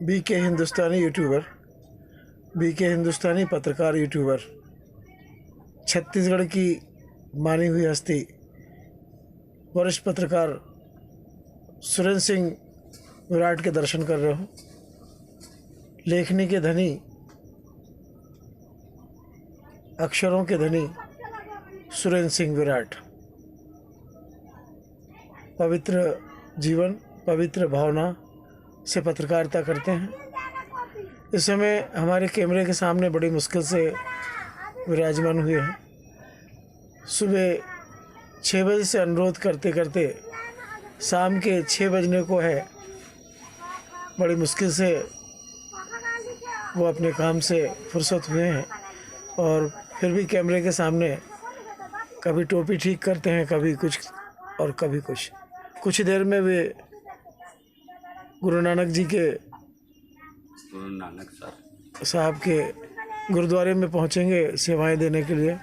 BK हिंदुस्तानी YouTuber, BK हिंदुस्तानी पत्रकार YouTuber, Chhattisgarh की मानी हुई हस्ती वरिष्ठ पत्रकार सुरेंद्र सिंह विराट के दर्शन कर रहे हो। लेखनी के धनी, अक्षरों के धनी सुरेंद्र सिंह विराट। पवित्र जीवन, पवित्र भावना से पत्रकारिता करते हैं। इस समय हमारे कैमरे के सामने बड़ी मुश्किल से विराजमान हुए हैं। सुबह 6 बजे से अनुरोध करते करते शाम के 6 बजने को है। बड़ी मुश्किल से वो अपने काम से फुर्सत हुए हैं और फिर भी कैमरे के सामने कभी टोपी ठीक करते हैं, कभी कुछ और कभी कुछ। कुछ देर में वे गुरु नानक जी के, गुरु नानक साहब के गुरुद्वारे में पहुंचेंगे सेवाएं देने के लिए।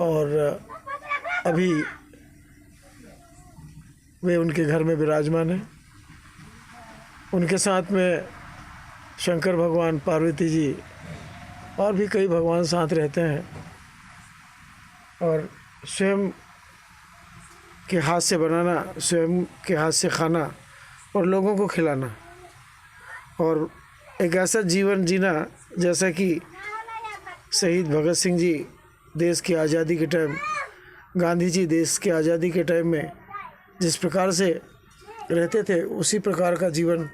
और अभी वे उनके घर में विराजमान हैं। उनके साथ में शंकर भगवान, पार्वती जी और भी कई भगवान साथ रहते हैं। और स्वयं के हाथ से बनाना, स्वयं के हाथ से खाना और लोगों को खिलाना, और एक ऐसा जीवन जीना जैसा कि शहीद भगत सिंह जी देश की आज़ादी के टाइम, गांधी जी देश की आज़ादी के टाइम में जिस प्रकार से रहते थे, उसी प्रकार का जीवन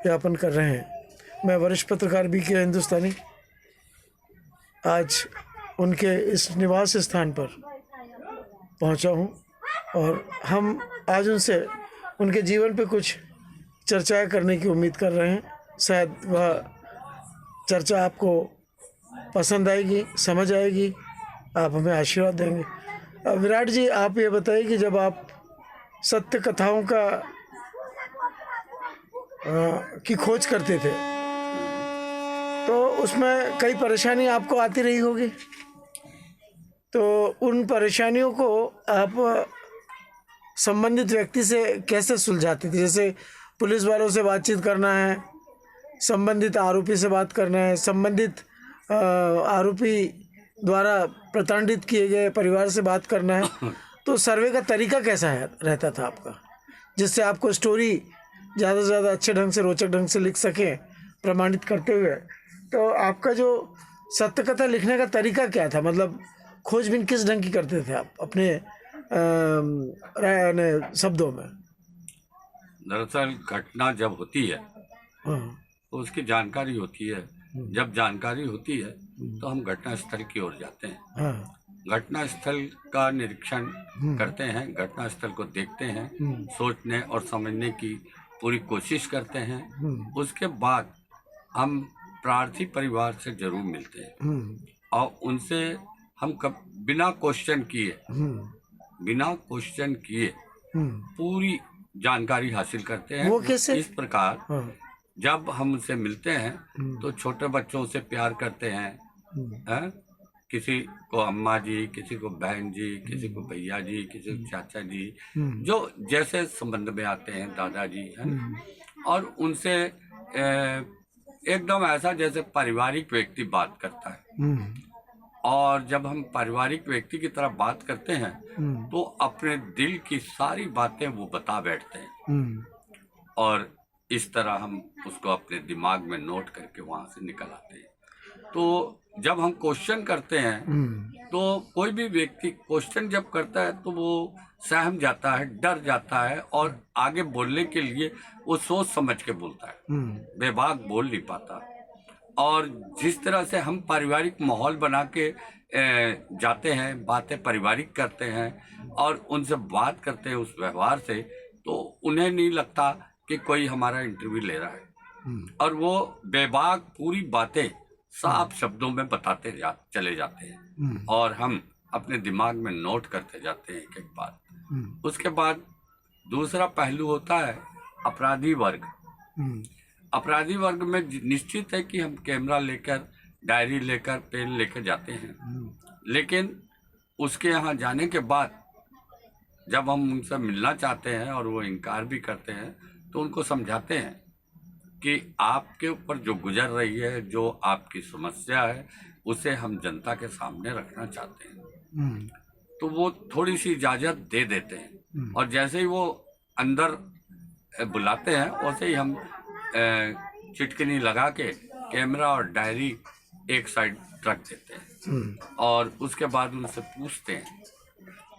यापन कर रहे हैं। मैं वरिष्ठ पत्रकार बीके हिंदुस्तानी आज उनके इस निवास स्थान पर पहुंचा हूं और हम आज उनसे उनके जीवन पे कुछ चर्चाएं करने की उम्मीद कर रहे हैं। शायद वह चर्चा आपको पसंद आएगी, समझ आएगी, आप हमें आशीर्वाद देंगे। विराट जी, आप ये बताइए कि जब आप सत्य कथाओं की खोज करते थे तो उसमें कई परेशानी आपको आती रही होगी, तो उन परेशानियों को आप संबंधित व्यक्ति से कैसे सुलझाते थे? जैसे पुलिस वालों से बातचीत करना है, संबंधित आरोपी से बात करना है, संबंधित आरोपी द्वारा प्रताड़ित किए गए परिवार से बात करना है, तो सर्वे का तरीका कैसा रहता था आपका, जिससे आपको स्टोरी ज़्यादा से ज़्यादा अच्छे ढंग से, रोचक ढंग से लिख सकें प्रमाणित करते हुए? तो आपका जो सत्य कथा लिखने का तरीका क्या था? मतलब खोजबीन किस ढंग की करते थे आप अपने शब्दों में? दरअसल घटना जब होती है हाँ, तो उसकी जानकारी होती है। जब जानकारी होती है तो हम घटना स्थल की ओर जाते हैं। हाँ, घटना स्थल का निरीक्षण करते हैं, घटना स्थल को देखते हैं, सोचने और समझने की पूरी कोशिश करते हैं। उसके बाद हम प्रार्थी परिवार से जरूर मिलते हैं और उनसे हम बिना क्वेश्चन किए पूरी जानकारी हासिल करते हैं। वो कैसे? इस प्रकार हाँ, जब हम उनसे मिलते हैं तो छोटे बच्चों से प्यार करते हैं, किसी को अम्मा जी, किसी को बहन जी, किसी को भैया जी, किसी को चाचा जी, जो जैसे संबंध में आते हैं, दादाजी, है ना। और उनसे एकदम ऐसा जैसे पारिवारिक व्यक्ति बात करता है। और जब हम पारिवारिक व्यक्ति की तरह बात करते हैं तो अपने दिल की सारी बातें वो बता बैठते हैं और इस तरह हम उसको अपने दिमाग में नोट करके वहां से निकल आते हैं। तो जब हम क्वेश्चन करते हैं तो कोई भी व्यक्ति क्वेश्चन जब करता है तो वो सहम जाता है, डर जाता है और आगे बोलने के लिए वो सोच समझ के बोलता है, बेबाक बोल नहीं पाता। और जिस तरह से हम पारिवारिक माहौल बना के जाते हैं, बातें पारिवारिक करते हैं और उनसे बात करते हैं उस व्यवहार से, तो उन्हें नहीं लगता कि कोई हमारा इंटरव्यू ले रहा है और वो बेबाक पूरी बातें साफ शब्दों में बताते चले जाते हैं और हम अपने दिमाग में नोट करते जाते हैं एक एक बात। उसके बाद दूसरा पहलू होता है अपराधी वर्ग। अपराधी वर्ग में निश्चित है कि हम कैमरा लेकर, डायरी लेकर, पेन लेकर जाते हैं, लेकिन उसके यहाँ जाने के बाद जब हम उनसे मिलना चाहते हैं और वो इनकार भी करते हैं तो उनको समझाते हैं कि आपके ऊपर जो गुजर रही है, जो आपकी समस्या है, उसे हम जनता के सामने रखना चाहते हैं। तो वो थोड़ी सी इजाज़त दे देते हैं, और जैसे ही वो अंदर बुलाते हैं वैसे ही हम चिटकनी लगा के कैमरा और डायरी एक साइड रख देते हैं, और उसके बाद उनसे पूछते हैं।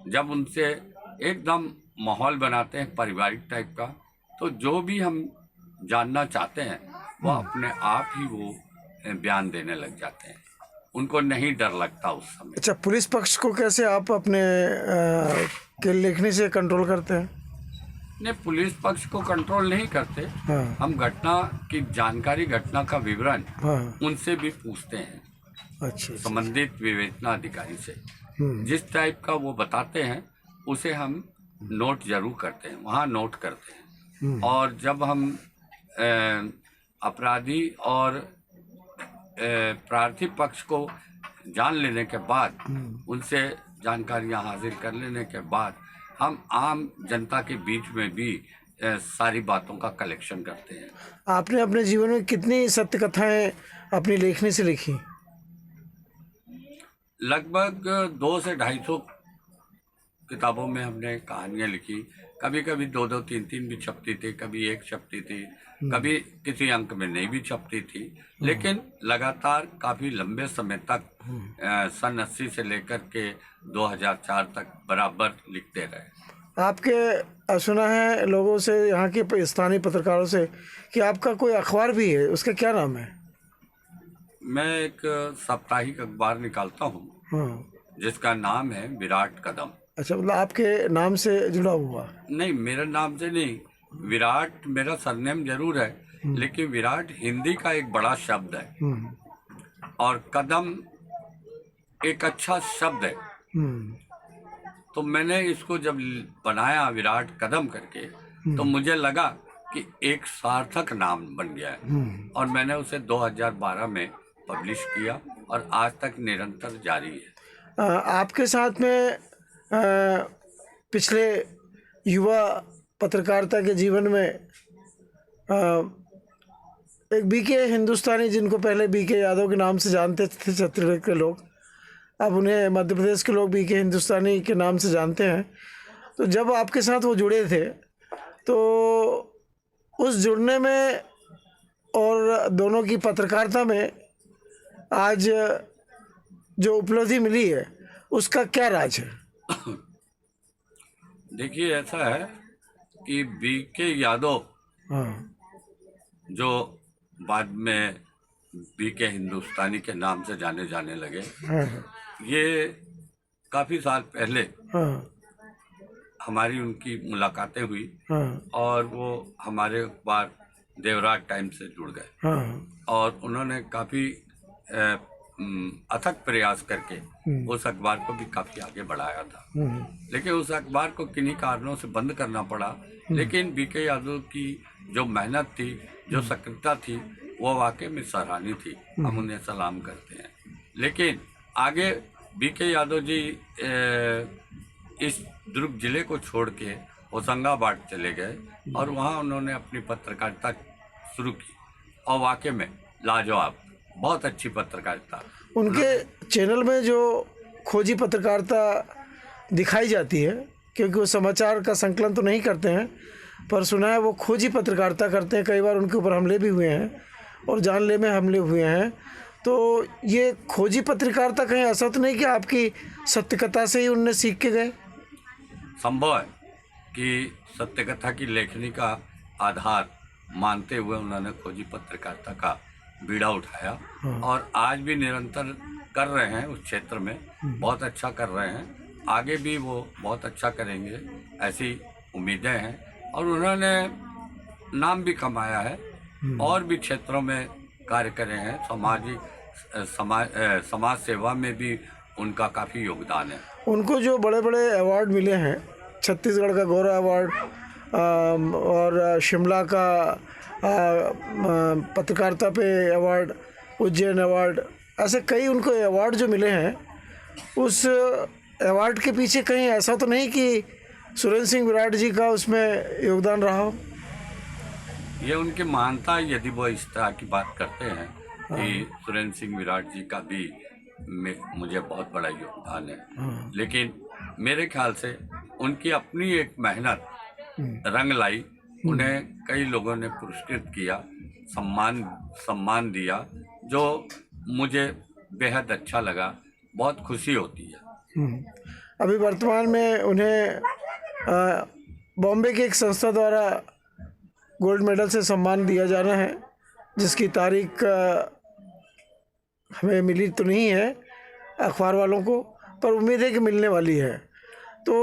जब उनसे एकदम माहौल बनाते हैं पारिवारिक टाइप का, तो जो भी हम जानना चाहते हैं वो अपने आप ही वो बयान देने लग जाते हैं। उनको नहीं डर लगता उस समय। अच्छा, पुलिस पक्ष को कैसे आप अपने के लेखनी से कंट्रोल करते हैं? नहीं, पुलिस पक्ष को कंट्रोल नहीं करते। हाँ। हम घटना की जानकारी, घटना का विवरण हाँ। उनसे भी पूछते हैं, अच्छा। संबंधित विवेचना अधिकारी से। जिस टाइप का वो बताते हैं उसे हम नोट जरूर करते हैं, वहाँ नोट करते हैं। और जब हम अपराधी और प्रार्थी पक्ष को जान लेने के बाद, उनसे जानकारियाँ हासिल कर लेने के बाद, हम आम जनता के बीच में भी सारी बातों का कलेक्शन करते हैं। आपने अपने जीवन में कितनी सत्य कथाएं अपनी लेखनी से लिखी? लगभग 200 से 250 किताबों में हमने कहानियाँ लिखी। कभी कभी 2-2, 3-3 भी छपती थी, कभी एक छपती थी, कभी किसी अंक में नहीं भी छपती थी, लेकिन लगातार काफ़ी लंबे समय तक सन 80 से लेकर के 2004 तक बराबर लिखते रहे। आपके सुना है लोगों से, यहाँ के स्थानीय पत्रकारों से, कि आपका कोई अखबार भी है, उसका क्या नाम है? मैं एक साप्ताहिक अखबार निकालता हूँ। हाँ। जिसका नाम है विराट कदम। अच्छा, मतलब आपके नाम से जुड़ा हुआ? नहीं, मेरे नाम से नहीं। विराट मेरा सरनेम जरूर है, लेकिन विराट हिंदी का एक बड़ा शब्द है, और कदम एक अच्छा शब्द है। तो मैंने इसको जब बनाया विराट कदम करके, तो मुझे लगा कि एक सार्थक नाम बन गया है, और मैंने उसे 2012 में पब्लिश किया, और आज तक निरंतर जारी है। आपके साथ में पिछले युवा पत्रकारिता के जीवन में एक बीके हिंदुस्तानी, जिनको पहले बीके यादव के नाम से जानते थे छत्तीसगढ़ के लोग, अब उन्हें मध्य प्रदेश के लोग बीके हिंदुस्तानी के नाम से जानते हैं। तो जब आपके साथ वो जुड़े थे, तो उस जुड़ने में और दोनों की पत्रकारिता में आज जो उपलब्धि मिली है, उसका क्या राज है? देखिए, ऐसा है कि बीके यादव, हाँ। जो बाद में बीके हिंदुस्तानी के नाम से जाने जाने लगे, हाँ। ये काफ़ी साल पहले हाँ। हमारी उनकी मुलाकातें हुई, हाँ। और वो हमारे अखबार देवराज टाइम्स से जुड़ गए। हाँ। और उन्होंने काफ़ी अथक प्रयास करके उस अखबार को भी काफ़ी आगे बढ़ाया था। लेकिन उस अखबार को किन्हीं कारणों से बंद करना पड़ा। लेकिन बीके यादव की जो मेहनत थी, जो सक्रियता थी, वो वाकई में सराहनीय थी। हम उन्हें सलाम करते हैं। लेकिन आगे बीके यादव जी इस दुर्ग जिले को छोड़ के होशंगाबाद चले गए, और वहाँ उन्होंने अपनी पत्रकारिता शुरू की, और वाकई में लाजवाब, बहुत अच्छी पत्रकारिता। उनके चैनल में जो खोजी पत्रकारिता दिखाई जाती है, क्योंकि वो समाचार का संकलन तो नहीं करते हैं, पर सुना है वो खोजी पत्रकारिता करते हैं। कई बार उनके ऊपर हमले भी हुए हैं, और जानलेवा में हमले हुए हैं। तो ये खोजी पत्रकारिता कहीं ऐसा तो नहीं कि आपकी सत्यकथा से ही उनने सीख के गए? संभव है कि सत्यकथा की लेखनी का आधार मानते हुए उन्होंने खोजी पत्रकारिता का बीड़ा उठाया, और आज भी निरंतर कर रहे हैं उस क्षेत्र में, बहुत अच्छा कर रहे हैं। आगे भी वो बहुत अच्छा करेंगे, ऐसी उम्मीदें हैं। और उन्होंने नाम भी कमाया है, और भी क्षेत्रों में कार्य करे हैं। समाज सेवा में भी उनका काफ़ी योगदान है। उनको जो बड़े बड़े अवार्ड मिले हैं, छत्तीसगढ़ का गौरव अवार्ड, और शिमला का पत्रकारिता पे अवार्ड, उज्जैन अवार्ड, ऐसे कई उनको अवार्ड जो मिले हैं, उस अवार्ड के पीछे कहीं ऐसा तो नहीं कि सुरेंद्र सिंह विराट जी का उसमें योगदान रहा हो? ये उनकी मानता है। यदि वो इस तरह की बात करते हैं कि सुरेंद्र सिंह विराट जी का भी मुझे बहुत बड़ा योगदान है, लेकिन मेरे ख्याल से उनकी अपनी एक मेहनत रंग लाई। उन्हें कई लोगों ने पुरस्कृत किया, सम्मान दिया, जो मुझे बेहद अच्छा लगा, बहुत खुशी होती है। अभी वर्तमान में उन्हें बॉम्बे की एक संस्था द्वारा गोल्ड मेडल से सम्मान दिया जाना है, जिसकी तारीख हमें मिली तो नहीं है अखबार वालों को, पर उम्मीद है कि मिलने वाली है। तो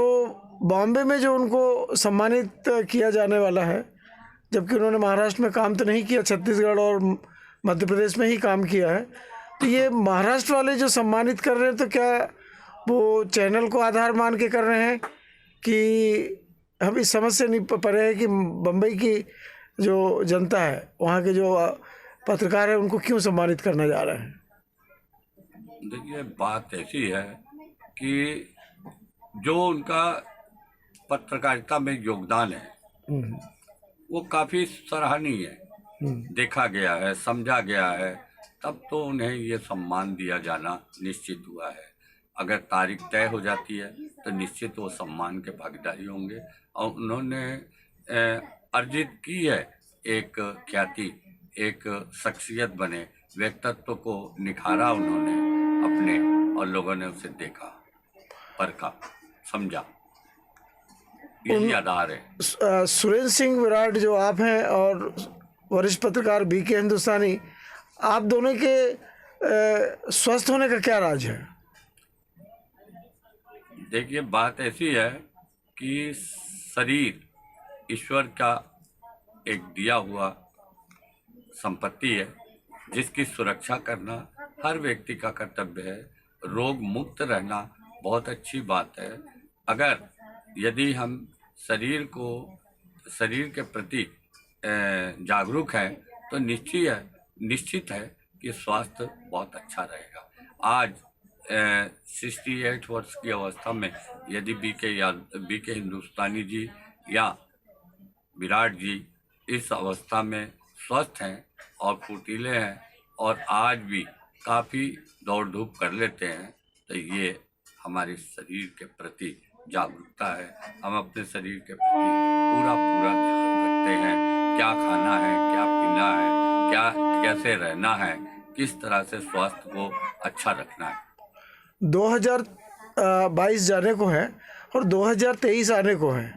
बॉम्बे में जो उनको सम्मानित किया जाने वाला है, जबकि उन्होंने महाराष्ट्र में काम तो नहीं किया, छत्तीसगढ़ और मध्य प्रदेश में ही काम किया है, तो ये महाराष्ट्र वाले जो सम्मानित कर रहे हैं, तो क्या वो चैनल को आधार मान के कर रहे हैं कि हम इस समझ से नहीं परे हैं कि बम्बई की जो जनता है, वहाँ के जो पत्रकार हैं, उनको क्यों सम्मानित करना जा रहे हैं? देखिए, बात ऐसी है कि जो उनका पत्रकारिता में योगदान है वो काफ़ी सराहनीय है, देखा गया है, समझा गया है, तब तो उन्हें ये सम्मान दिया जाना निश्चित हुआ है। अगर तारीख तय हो जाती है तो निश्चित वो सम्मान के भागीदारी होंगे। और उन्होंने अर्जित की है एक ख्याति, एक शख्सियत बने, व्यक्तित्व को निखारा उन्होंने अपने, और लोगों ने उसे देखा, परखा, समझा। यही आधार है। सुरेंद्र सिंह विराट जो आप हैं और वरिष्ठ पत्रकार बीके हिंदुस्तानी, आप दोनों के स्वस्थ होने का क्या राज है? देखिए, बात ऐसी है कि शरीर ईश्वर का एक दिया हुआ संपत्ति है, जिसकी सुरक्षा करना हर व्यक्ति का कर्तव्य है। रोग मुक्त रहना बहुत अच्छी बात है। अगर यदि हम शरीर के प्रति जागरूक हैं तो निश्चित है कि स्वास्थ्य बहुत अच्छा रहेगा। आज 68 वर्ष की अवस्था में यदि बीके हिंदुस्तानी जी या विराट जी इस अवस्था में स्वस्थ हैं और फुर्तीले हैं और आज भी काफ़ी दौड़ धूप कर लेते हैं, तो ये हमारे शरीर के प्रति जागरूकता है। हम अपने शरीर के प्रति पूरा ध्यान रखते हैं, क्या खाना है, क्या पीना है, क्या कैसे रहना है, किस तरह से स्वास्थ्य को अच्छा रखना है। 2022 जाने को है और 2023 आने को है,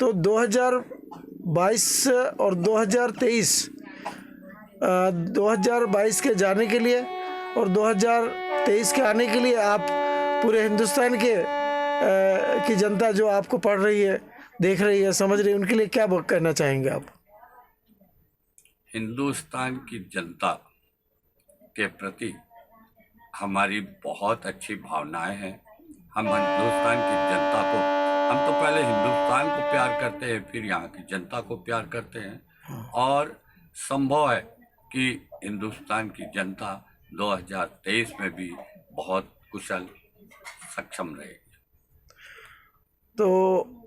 तो 2022 और 2022 के जाने के लिए और 2023 के आने के लिए आप पूरे हिंदुस्तान की जनता जो आपको पढ़ रही है, देख रही है, समझ रही है, उनके लिए क्या कहना चाहेंगे आप? हिंदुस्तान की जनता के प्रति हमारी बहुत अच्छी भावनाएं हैं। हम हिंदुस्तान की जनता को, हम तो पहले हिंदुस्तान को प्यार करते हैं, फिर यहाँ की जनता को प्यार करते हैं, और संभव है कि हिंदुस्तान की जनता 2023 में भी बहुत कुशल सक्षम रहेगी। तो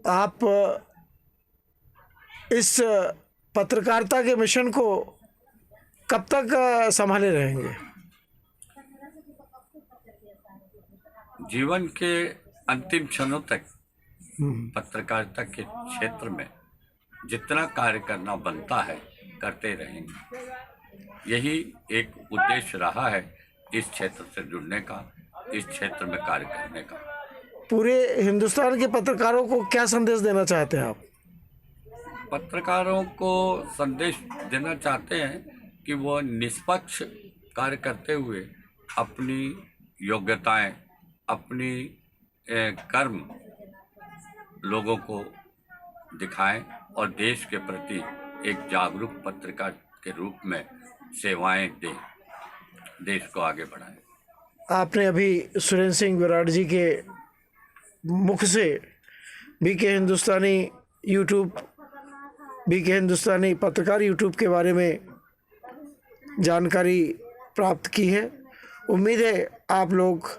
आप इस पत्रकारिता के मिशन को कब तक संभाले रहेंगे? जीवन के अंतिम क्षणों तक पत्रकारिता के क्षेत्र में जितना कार्य करना बनता है करते रहेंगे। यही एक उद्देश्य रहा है इस क्षेत्र से जुड़ने का, इस क्षेत्र में कार्य करने का। पूरे हिंदुस्तान के पत्रकारों को क्या संदेश देना चाहते हैं आप? पत्रकारों को संदेश देना चाहते हैं कि वो निष्पक्ष कार्य करते हुए अपनी योग्यताएं, अपनी कर्म लोगों को दिखाएं और देश के प्रति एक जागरूक पत्रकार के रूप में सेवाएं दें, देश को आगे बढ़ाएं। आपने अभी सुरेंद्र सिंह विराट जी के मुख से बीके हिंदुस्तानी पत्रकार यूट्यूब के बारे में जानकारी प्राप्त की है। उम्मीद है आप लोग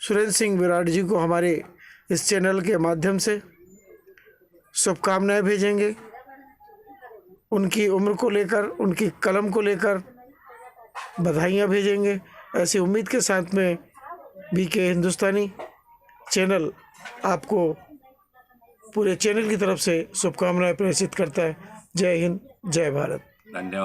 सुरेंद्र सिंह विराट जी को हमारे इस चैनल के माध्यम से शुभकामनाएं भेजेंगे। उनकी उम्र को लेकर, उनकी कलम को लेकर बधाइयाँ भेजेंगे। ऐसी उम्मीद के साथ में बीके हिंदुस्तानी चैनल आपको पूरे चैनल की तरफ से शुभकामनाएं प्रेषित करता है। जय हिंद, जय भारत। धन्यवाद।